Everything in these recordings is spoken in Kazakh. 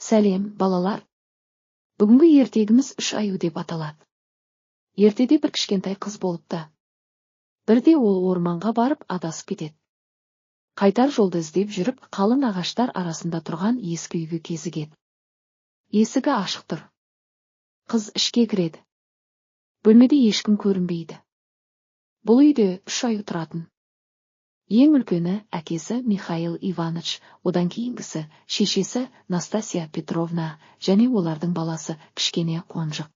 Сәлем, балалар. Бүгінгі ертегіміз 3 аю деп аталады. Ертеде бір кішкентай қыз болыпты. Бірде ол орманға барып адасып кетеді. Қайтар жолды іздеп жүріп, қалың ағаштар арасында тұрған ескі үйге кезігеді. Есігі ашық тұр. Қыз ішке кіреді. Бөлмеде ешкім көрінбейді. Бұл үйде 3 аю тұратын. Ең үлкені әкесі Михаил Иваныч, одан кейінгісі шешесі Настасия Петровна, және олардың баласы кішкене Қонжық.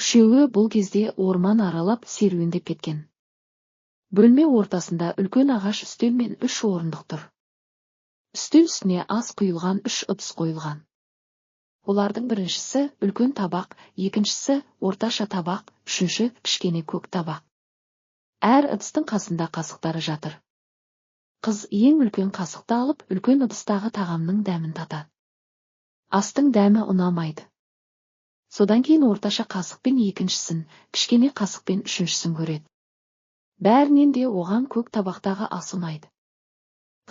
Үшеуі бұл кезде орман аралап серуендеп кеткен. Бөлме ортасында үлкен ағаш үстел мен 3 орындық тұр. Үстел үстіне ас құйылған 3 ыдыс қойылған. Олардың біріншісі үлкен табақ, екіншісі орташа табақ, үшінші кішкене көк табақ. Әр ыдыстың қасында қасықтары жатыр. Қыз ең үлкен қасықты алып, үлкен ыдыстағы тағамның дәмін татады. Астың дәмі ұнамайды. Содан кейін орташа қасықпен екіншісін, кішкене қасықпен үшіншісін көреді. Бәрінен де оған көк табақтағы ас ұнайды.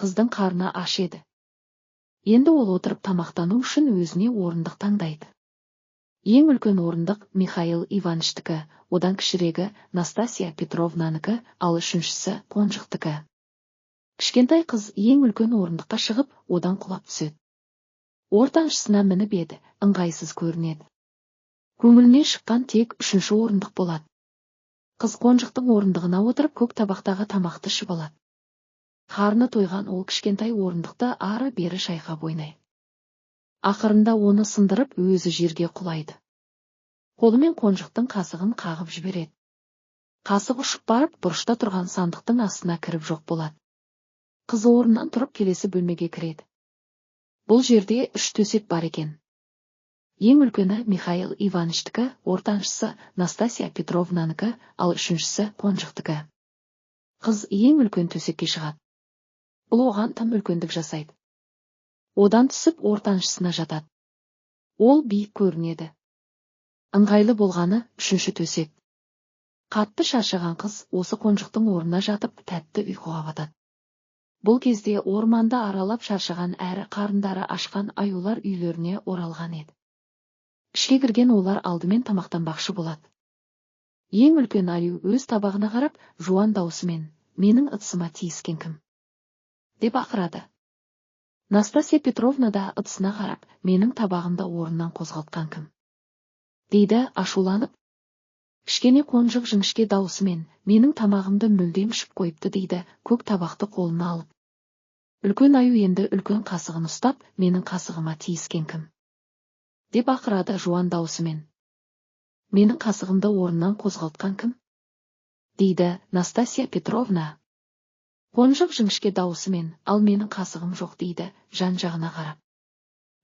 Қыздың қарны аш еді. Енді ол отырып тамақтану үшін өзіне орындық таңдайды. Ең үлкен орындық Михаил Иваныштікі, одан кішірегі Настасия Петровнанікі, ал үшіншісі Қонжықтікі. Кішкентай қыз ең үлкен орындыққа шығып, одан құлап түседі. Ортаншысына мініп еді, ыңғайсыз көрінеді. Көңіліне шыққан тек 3-ші орындық болады. Қыз Қонжықтың орындығына отырып, көк табақтағы тамақты ішіп алады. Қарны тойған ол кішкентай орындықты ары-бері шайқап ойнайды. Ақырында оны сындырып, өзі жерге құлайды. Қолымен Қонжықтың қасығын қағып жібереді. Қасық ұшып барып, бұрышта тұрған сандықтың астына кіріп жоқ болады. Қыз орнынан тұрып келесі бөлмеге кіреді. Бұл жерде 3 төсек бар екен. Ең үлкені Михаил Иваныштікі, ортаншысы Настасия Петровнанікі, ал үшіншісі Қонжықтікі. Қыз ең үлкен төсекке шығады. Бұл оған тым үлкендік жасайды. Одан түсіп ортаншысына жатады. Ол биік көрінеді. Ыңғайлы болғаны 3-ші төсек. Қатты шаршаған қыз осы Қонжықтың орнына жатып тәтті ұйқыға батады. Бұл кезде орманда аралап шаршаған әрі қарындары ашқан аюлар үйлеріне оралған еді. Ішке кірген олар алдымен тамақтанбақшы болады. Ең үлкен аю өз табағына қарап, жуан даусымен, менің ыдысыма тиіскен кім? Деп ақырады. Настасия Петровна да ыдысына қарап, менің табағымды орнынан қозғалтқан кім? Дейді ашуланып. Кішкене Қонжық жіңішке даусымен, менің тамағымды мүлдем ішіп қойыпты дейді, көк табақты қолына алып. Үлкен аю енді үлкен қасығын ұстап, менің қасығыма тиіскен кім? Деп ақырады жуан даусымен. Менің қасығымды орнынан қозғалтқан кім? Дейді Настасия Петровна. Қонжық жіңішке даусымен, ал менің қасығым жоқ дейді, жан-жағына қарап.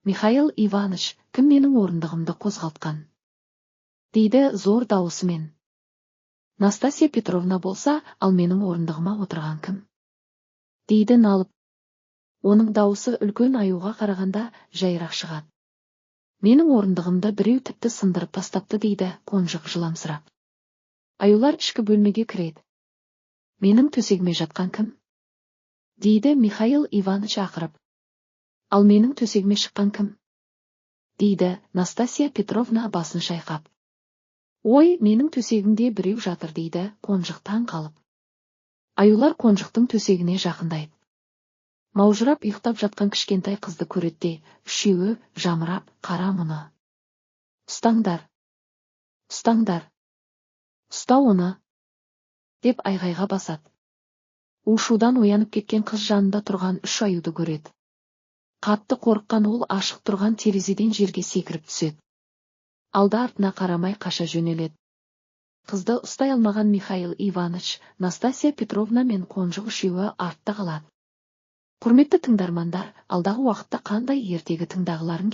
Михаил Иваныч, кім менің орындығымды қозғалтқан? Дейді зор даусымен. Настасия Петровна болса, ал менің орындығыма отырған кім? Дейді налып. Оның дауысы үлкен аюға қарағанда жайырақ шығады. Менің орындығымды біреу тіпті сындырып тастапты дейді Қонжық жыламсырап. Аюлар ішкі бөлмеге кіреді. Менің төсегіме жатқан кім? Дейді Михаил Иваныч ақырып. Ал менің төсегіме шыққан кім? Дейді Настасия Петровна басын шайқап. Ой, менің төсегімде біреу жатыр дейді Қонжық таң қалып. Аюлар Қонжықтың төсегіне жақындайды. Маужырап ұйықтап жатқан кішкентай қызды көреді, үшеуі жамырап қара мұны. Ұстаңдар. Ұстаңдар. Ұста оны. Деп айғайға басады. У-шудан оянып кеткен қыз жанында тұрған 3 аюды көреді. Қатты қорыққан ол ашық тұрған терезеден жерге секіріп түседі. Алды-артына қарамай қаша жөнеледі. Қызды ұстай алмаған Михаил Иваныч, Настасия Петровна мен Қонжық үшеуі артта қалады. Құрметті тыңдармандар, алдағы уақытта қандай ертегі тыңдағыларың